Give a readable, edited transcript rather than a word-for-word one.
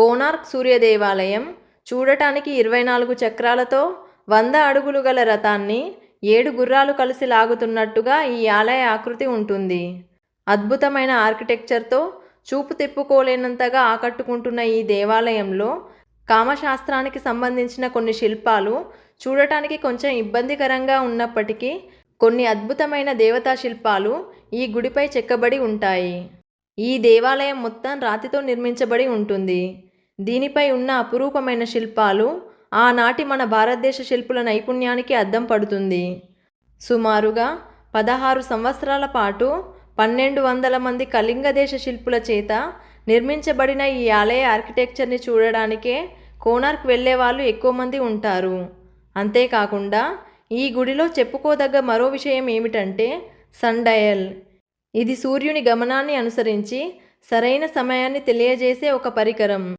కోనార్క్ సూర్య దేవాలయం చూడటానికి 24 చక్రాలతో 100 అడుగులు గల రథాన్ని 7 గుర్రాలు కలిసి లాగుతున్నట్టుగా ఈ ఆలయ ఆకృతి ఉంటుంది. అద్భుతమైన ఆర్కిటెక్చర్తో చూపు తిప్పుకోలేనంతగా ఆకట్టుకుంటున్న ఈ దేవాలయంలో కామశాస్త్రానికి సంబంధించిన కొన్ని శిల్పాలు చూడటానికి కొంచెం ఇబ్బందికరంగా ఉన్నప్పటికీ కొన్ని అద్భుతమైన దేవతా శిల్పాలు ఈ గుడిపై చెక్కబడి ఉంటాయి. ఈ దేవాలయం మొత్తం రాతితో నిర్మించబడి ఉంటుంది. దీనిపై ఉన్న అపురూపమైన శిల్పాలు ఆనాటి మన భారతదేశ శిల్పుల నైపుణ్యానికి అద్దం పడుతుంది. సుమారుగా 16 సంవత్సరాల పాటు 1200 మంది కళింగ దేశ శిల్పుల చేత నిర్మించబడిన ఈ ఆలయ ఆర్కిటెక్చర్ని చూడడానికే కోనార్క్ వెళ్ళే వాళ్ళు ఎక్కువ మంది ఉంటారు. అంతేకాకుండా ఈ గుడిలో చెప్పుకోదగ్గ మరో విషయం ఏమిటంటే సన్ డయల్. ఇది సూర్యుని గమనాన్ని అనుసరించి సరైన సమయాన్ని తెలియజేసే ఒక పరికరం.